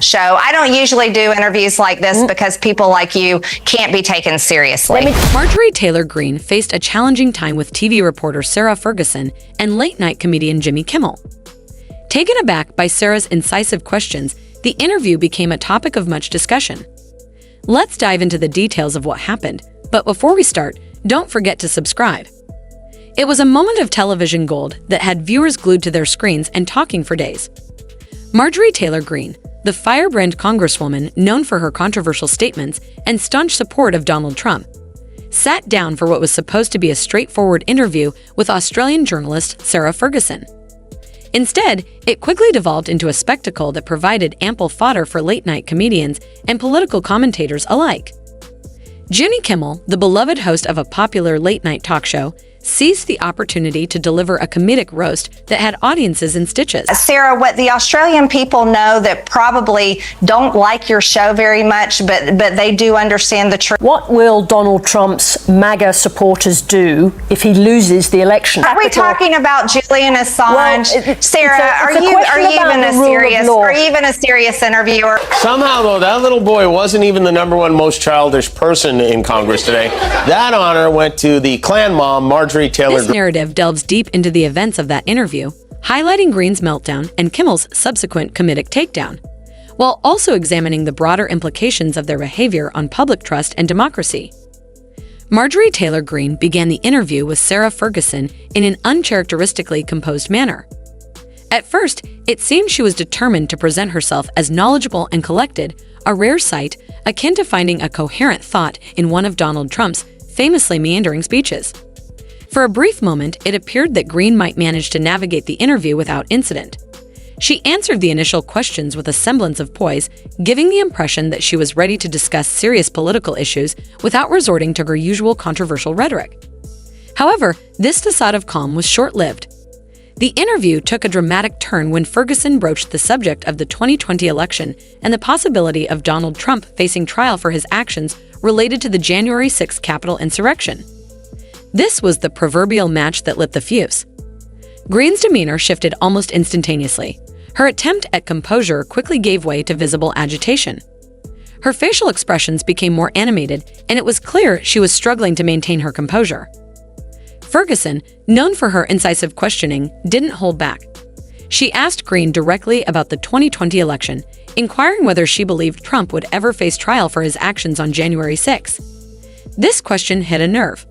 show. I don't usually do interviews like this because people like you can't be taken seriously. Marjorie Taylor Greene faced a challenging time with TV reporter Sarah Ferguson and late-night comedian Jimmy Kimmel. Taken aback by Sarah's incisive questions, the interview became a topic of much discussion. Let's dive into the details of what happened, but before we start, don't forget to subscribe. It was a moment of television gold that had viewers glued to their screens and talking for days. Marjorie Taylor Greene, the firebrand congresswoman known for her controversial statements and staunch support of Donald Trump, sat down for what was supposed to be a straightforward interview with Australian journalist Sarah Ferguson. Instead, it quickly devolved into a spectacle that provided ample fodder for late-night comedians and political commentators alike. Jimmy Kimmel, the beloved host of a popular late-night talk show, seized the opportunity to deliver a comedic roast that had audiences in stitches. Sarah, what the Australian people know that probably don't like your show very much, but they do understand the truth. What will Donald Trump's MAGA supporters do if he loses the election? Are we talking about Julian Assange? Well, Sarah, are you even a serious interviewer? Somehow, though, that little boy wasn't even the #1 most childish person in Congress today. That honor went to the Klan mom, Marjorie Taylor Greene. This narrative delves deep into the events of that interview, highlighting Greene's meltdown and Kimmel's subsequent comedic takedown, while also examining the broader implications of their behavior on public trust and democracy. Marjorie Taylor Greene began the interview with Sarah Ferguson in an uncharacteristically composed manner. At first, it seemed she was determined to present herself as knowledgeable and collected, a rare sight akin to finding a coherent thought in one of Donald Trump's famously meandering speeches. For a brief moment, it appeared that Greene might manage to navigate the interview without incident. She answered the initial questions with a semblance of poise, giving the impression that she was ready to discuss serious political issues without resorting to her usual controversial rhetoric. However, this facade of calm was short-lived. The interview took a dramatic turn when Ferguson broached the subject of the 2020 election and the possibility of Donald Trump facing trial for his actions related to the January 6th Capitol insurrection. This was the proverbial match that lit the fuse. Greene's demeanor shifted almost instantaneously. Her attempt at composure quickly gave way to visible agitation. Her facial expressions became more animated, and it was clear she was struggling to maintain her composure. Ferguson, known for her incisive questioning, didn't hold back. She asked Greene directly about the 2020 election, inquiring whether she believed Trump would ever face trial for his actions on January 6. This question hit a nerve.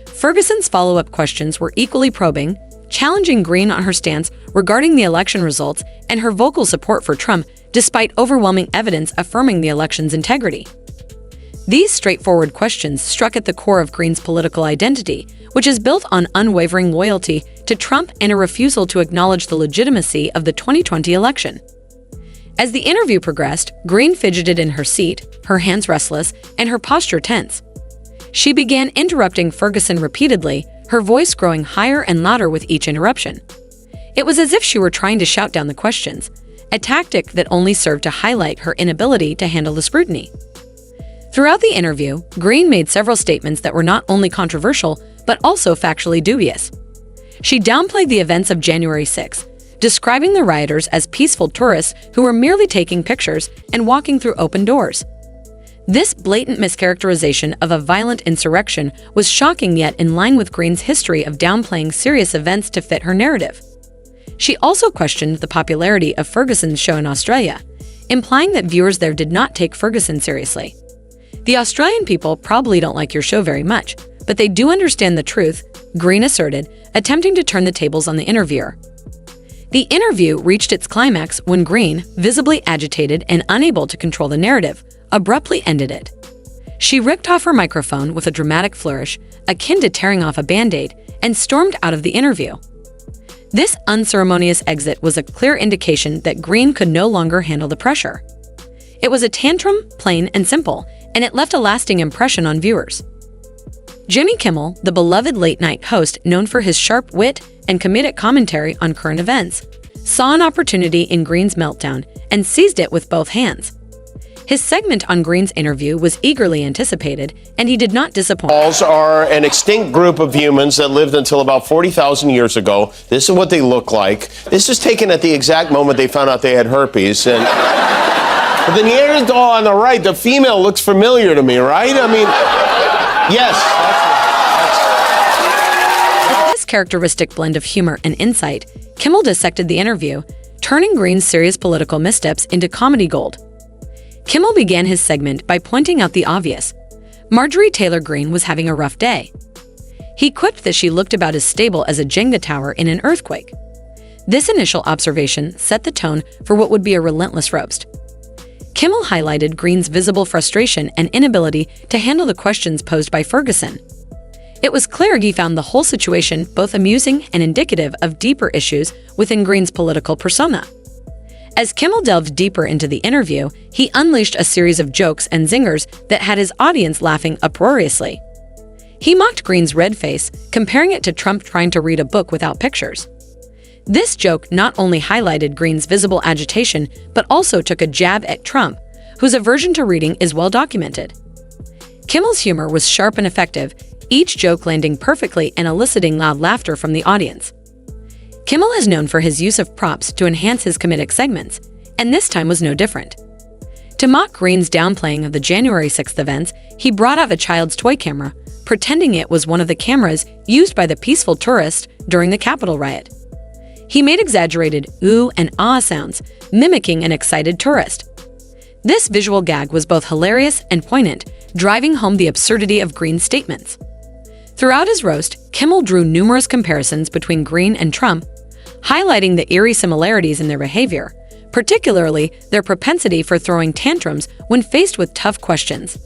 Ferguson's follow-up questions were equally probing, challenging Greene on her stance regarding the election results and her vocal support for Trump despite overwhelming evidence affirming the election's integrity. These straightforward questions struck at the core of Greene's political identity, which is built on unwavering loyalty to Trump and a refusal to acknowledge the legitimacy of the 2020 election. As the interview progressed, Greene fidgeted in her seat, her hands restless, and her posture tense. She began interrupting Ferguson repeatedly, her voice growing higher and louder with each interruption. It was as if she were trying to shout down the questions, a tactic that only served to highlight her inability to handle the scrutiny. Throughout the interview, Greene made several statements that were not only controversial, but also factually dubious. She downplayed the events of January 6, describing the rioters as peaceful tourists who were merely taking pictures and walking through open doors. This blatant mischaracterization of a violent insurrection was shocking yet in line with Greene's history of downplaying serious events to fit her narrative. She also questioned the popularity of Ferguson's show in Australia, implying that viewers there did not take Ferguson seriously. The Australian people probably don't like your show very much, but they do understand the truth, Greene asserted, attempting to turn the tables on the interviewer. The interview reached its climax when Greene, visibly agitated and unable to control the narrative, abruptly ended it. She ripped off her microphone with a dramatic flourish, akin to tearing off a Band-Aid, and stormed out of the interview. This unceremonious exit was a clear indication that Greene could no longer handle the pressure. It was a tantrum, plain and simple, and it left a lasting impression on viewers. Jimmy Kimmel, the beloved late-night host known for his sharp wit and comedic commentary on current events, saw an opportunity in Greene's meltdown and seized it with both hands. His segment on Greene's interview was eagerly anticipated, and he did not disappoint. Owls are an extinct group of humans that lived until about 40,000 years ago. This is what they look like. This is taken at the exact moment they found out they had herpes. And The Neanderthal on the right, the female looks familiar to me, right? I mean, yes. With this characteristic blend of humor and insight, Kimmel dissected the interview, turning Greene's serious political missteps into comedy gold. Kimmel began his segment by pointing out the obvious. Marjorie Taylor Greene was having a rough day. He quipped that she looked about as stable as a Jenga tower in an earthquake. This initial observation set the tone for what would be a relentless roast. Kimmel highlighted Greene's visible frustration and inability to handle the questions posed by Ferguson. It was clear he found the whole situation both amusing and indicative of deeper issues within Greene's political persona. As Kimmel delved deeper into the interview, he unleashed a series of jokes and zingers that had his audience laughing uproariously. He mocked Greene's red face, comparing it to Trump trying to read a book without pictures. This joke not only highlighted Greene's visible agitation, but also took a jab at Trump, whose aversion to reading is well documented. Kimmel's humor was sharp and effective, each joke landing perfectly and eliciting loud laughter from the audience. Kimmel is known for his use of props to enhance his comedic segments, and this time was no different. To mock Greene's downplaying of the January 6th events, he brought out a child's toy camera, pretending it was one of the cameras used by the peaceful tourists during the Capitol riot. He made exaggerated ooh and ah sounds, mimicking an excited tourist. This visual gag was both hilarious and poignant, driving home the absurdity of Greene's statements. Throughout his roast, Kimmel drew numerous comparisons between Greene and Trump, highlighting the eerie similarities in their behavior, particularly their propensity for throwing tantrums when faced with tough questions.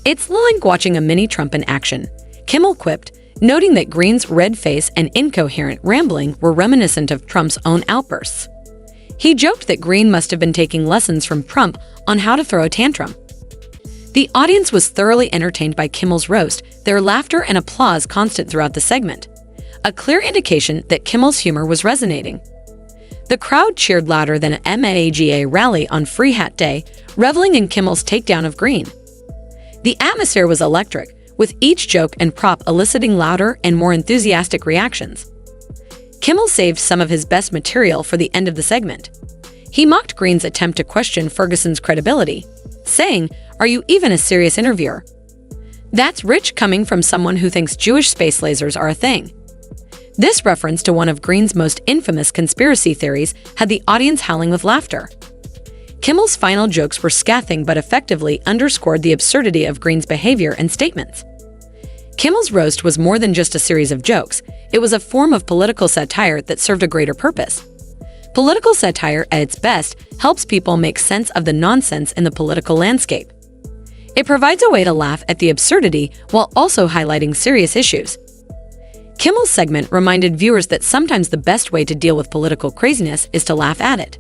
"It's like watching a mini Trump in action," Kimmel quipped, noting that Greene's red face and incoherent rambling were reminiscent of Trump's own outbursts. He joked that Greene must have been taking lessons from Trump on how to throw a tantrum. The audience was thoroughly entertained by Kimmel's roast, their laughter and applause constant throughout the segment, a clear indication that Kimmel's humor was resonating. The crowd cheered louder than an MAGA rally on Free Hat Day, reveling in Kimmel's takedown of Greene. The atmosphere was electric, with each joke and prop eliciting louder and more enthusiastic reactions. Kimmel saved some of his best material for the end of the segment. He mocked Greene's attempt to question Ferguson's credibility, saying, "Are you even a serious interviewer? That's rich coming from someone who thinks Jewish space lasers are a thing." This reference to one of Greene's most infamous conspiracy theories had the audience howling with laughter. Kimmel's final jokes were scathing but effectively underscored the absurdity of Greene's behavior and statements. Kimmel's roast was more than just a series of jokes, it was a form of political satire that served a greater purpose. Political satire, at its best, helps people make sense of the nonsense in the political landscape. It provides a way to laugh at the absurdity while also highlighting serious issues. Kimmel's segment reminded viewers that sometimes the best way to deal with political craziness is to laugh at it.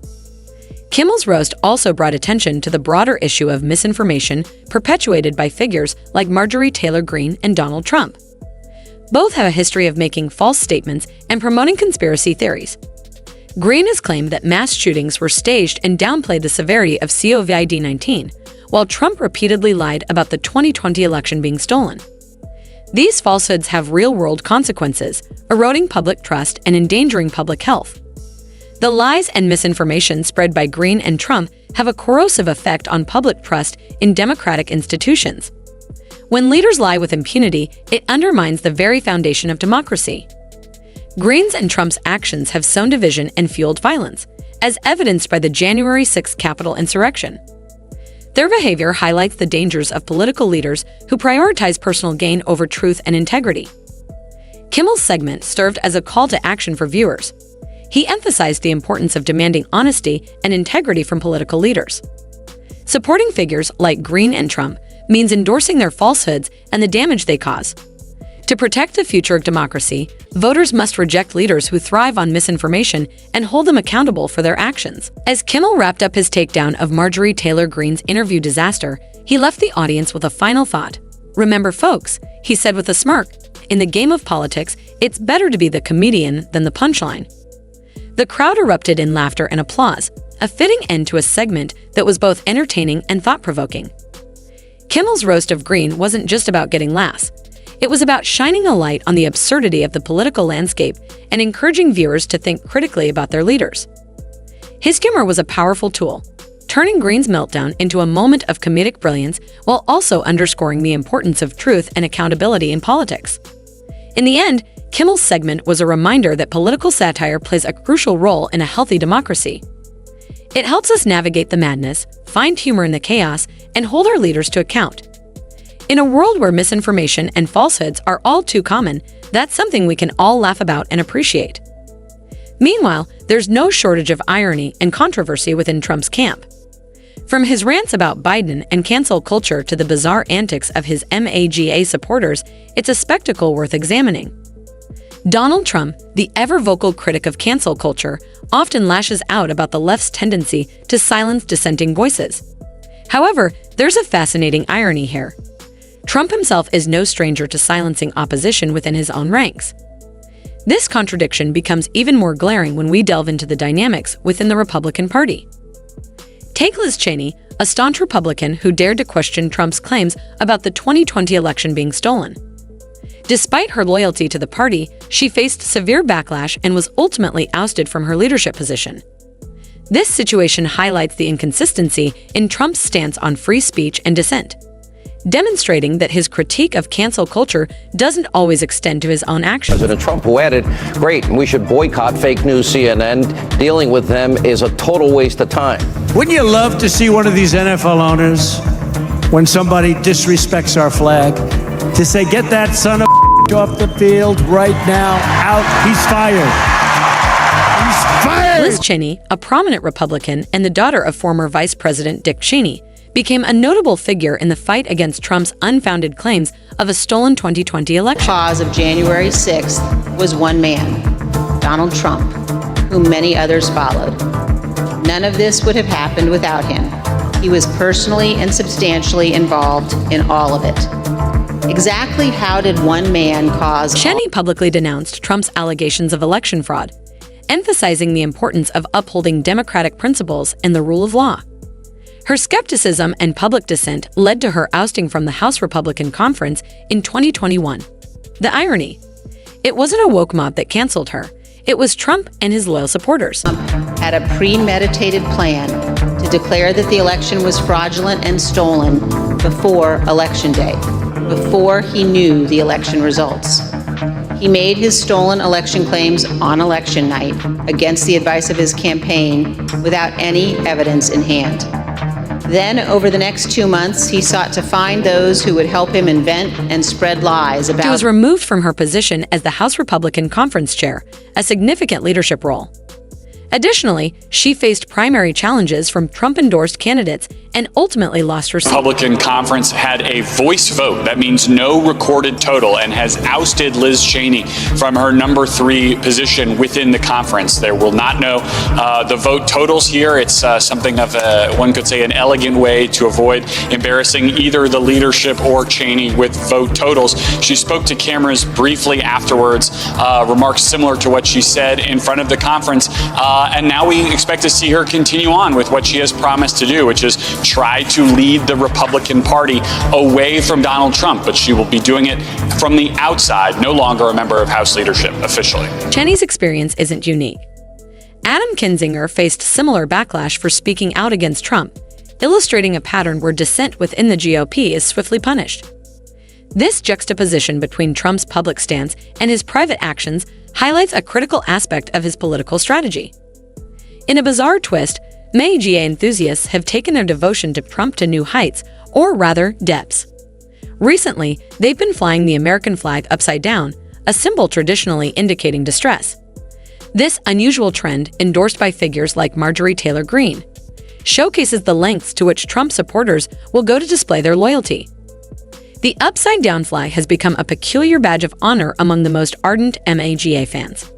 Kimmel's roast also brought attention to the broader issue of misinformation perpetuated by figures like Marjorie Taylor Greene and Donald Trump. Both have a history of making false statements and promoting conspiracy theories. Greene has claimed that mass shootings were staged and downplayed the severity of COVID-19, while Trump repeatedly lied about the 2020 election being stolen. These falsehoods have real-world consequences, eroding public trust and endangering public health. The lies and misinformation spread by Greene and Trump have a corrosive effect on public trust in democratic institutions. When leaders lie with impunity, it undermines the very foundation of democracy. Greene's and Trump's actions have sown division and fueled violence, as evidenced by the January 6th Capitol insurrection. Their behavior highlights the dangers of political leaders who prioritize personal gain over truth and integrity. Kimmel's segment served as a call to action for viewers. He emphasized the importance of demanding honesty and integrity from political leaders. Supporting figures like Greene and Trump means endorsing their falsehoods and the damage they cause. To protect the future of democracy, voters must reject leaders who thrive on misinformation and hold them accountable for their actions. As Kimmel wrapped up his takedown of Marjorie Taylor Greene's interview disaster, he left the audience with a final thought. "Remember, folks," he said with a smirk, "in the game of politics, it's better to be the comedian than the punchline." The crowd erupted in laughter and applause, a fitting end to a segment that was both entertaining and thought-provoking. Kimmel's roast of Greene wasn't just about getting laughs. It was about shining a light on the absurdity of the political landscape and encouraging viewers to think critically about their leaders. His humor was a powerful tool, turning Greene's meltdown into a moment of comedic brilliance while also underscoring the importance of truth and accountability in politics. In the end, Kimmel's segment was a reminder that political satire plays a crucial role in a healthy democracy. It helps us navigate the madness, find humor in the chaos, and hold our leaders to account. In a world where misinformation and falsehoods are all too common, that's something we can all laugh about and appreciate. Meanwhile, there's no shortage of irony and controversy within Trump's camp. From his rants about Biden and cancel culture to the bizarre antics of his MAGA supporters, it's a spectacle worth examining. Donald Trump, the ever-vocal critic of cancel culture, often lashes out about the left's tendency to silence dissenting voices. However, there's a fascinating irony here. Trump himself is no stranger to silencing opposition within his own ranks. This contradiction becomes even more glaring when we delve into the dynamics within the Republican Party. Take Liz Cheney, a staunch Republican who dared to question Trump's claims about the 2020 election being stolen. Despite her loyalty to the party, she faced severe backlash and was ultimately ousted from her leadership position. This situation highlights the inconsistency in Trump's stance on free speech and dissent, demonstrating that his critique of cancel culture doesn't always extend to his own actions. President Trump, who added, "Great, we should boycott fake news CNN. Dealing with them is a total waste of time." Wouldn't you love to see one of these NFL owners, when somebody disrespects our flag, to say, "Get that son of off the field right now, out, he's fired. He's fired." Liz Cheney, a prominent Republican and the daughter of former Vice President Dick Cheney, became a notable figure in the fight against Trump's unfounded claims of a stolen 2020 election. The cause of January 6th was one man, Donald Trump, whom many others followed. None of this would have happened without him. He was personally and substantially involved in all of it. Exactly how did one man cause... Cheney publicly denounced Trump's allegations of election fraud, emphasizing the importance of upholding democratic principles and the rule of law. Her skepticism and public dissent led to her ousting from the House Republican Conference in 2021. The irony: it wasn't a woke mob that canceled her. It was Trump and his loyal supporters. Trump had a premeditated plan to declare that the election was fraudulent and stolen before Election Day, before he knew the election results. He made his stolen election claims on election night against the advice of his campaign without any evidence in hand. Then, over the next 2 months, he sought to find those who would help him invent and spread lies about... She was removed from her position as the House Republican Conference Chair, a significant leadership role. Additionally, she faced primary challenges from Trump-endorsed candidates and ultimately lost her seat. Republican Conference had a voice vote. That means no recorded total, and has ousted Liz Cheney from her number 3 position within the conference. There will not know the vote totals here. It's something of one could say, an elegant way to avoid embarrassing either the leadership or Cheney with vote totals. She spoke to cameras briefly afterwards, remarks similar to what she said in front of the conference. And now we expect to see her continue on with what she has promised to do, which is try to lead the Republican Party away from Donald Trump. But she will be doing it from the outside, no longer a member of House leadership officially. Cheney's experience isn't unique. Adam Kinzinger faced similar backlash for speaking out against Trump, illustrating a pattern where dissent within the GOP is swiftly punished. This juxtaposition between Trump's public stance and his private actions highlights a critical aspect of his political strategy. In a bizarre twist, MAGA enthusiasts have taken their devotion to Trump to new heights, or rather, depths. Recently, they've been flying the American flag upside down, a symbol traditionally indicating distress. This unusual trend, endorsed by figures like Marjorie Taylor Greene, showcases the lengths to which Trump supporters will go to display their loyalty. The upside-down flag has become a peculiar badge of honor among the most ardent MAGA fans.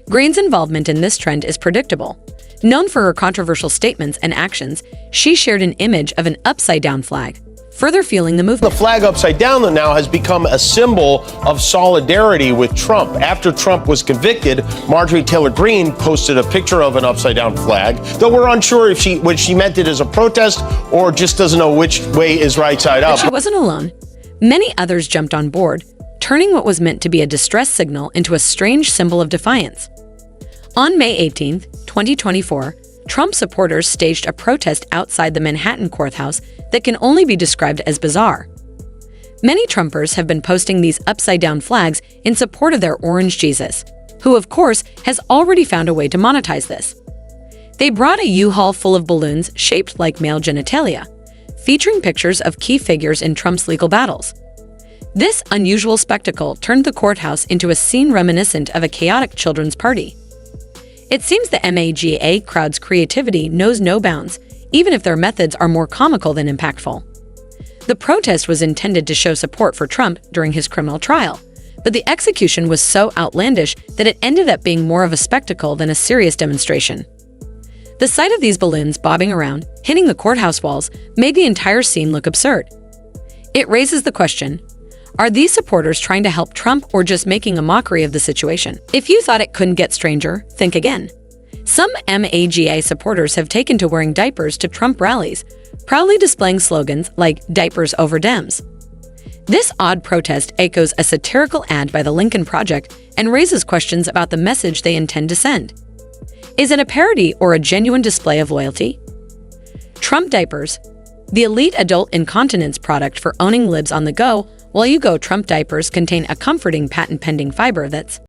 Greene's involvement in this trend is predictable. Known for her controversial statements and actions, she shared an image of an upside-down flag, further fueling the movement. The flag upside down now has become a symbol of solidarity with Trump. After Trump was convicted, Marjorie Taylor Greene posted a picture of an upside down flag, though we're unsure if she meant it as a protest or just doesn't know which way is right side up. But she wasn't alone. Many others jumped on board, turning what was meant to be a distress signal into a strange symbol of defiance. On May 18, 2024, Trump supporters staged a protest outside the Manhattan courthouse that can only be described as bizarre. Many Trumpers have been posting these upside-down flags in support of their orange Jesus, who, of course, has already found a way to monetize this. They brought a U-Haul full of balloons shaped like male genitalia, featuring pictures of key figures in Trump's legal battles. This unusual spectacle turned the courthouse into a scene reminiscent of a chaotic children's party. It seems the MAGA crowd's creativity knows no bounds, even if their methods are more comical than impactful. The protest was intended to show support for Trump during his criminal trial, but the execution was so outlandish that it ended up being more of a spectacle than a serious demonstration. The sight of these balloons bobbing around, hitting the courthouse walls, made the entire scene look absurd. It raises the question, are these supporters trying to help Trump or just making a mockery of the situation? If you thought it couldn't get stranger, think again. Some MAGA supporters have taken to wearing diapers to Trump rallies, proudly displaying slogans like "Diapers over Dems." This odd protest echoes a satirical ad by the Lincoln Project and raises questions about the message they intend to send. Is it a parody or a genuine display of loyalty? Trump diapers, the elite adult incontinence product for owning libs on the go while you go. Trump diapers contain a comforting patent-pending fiber that's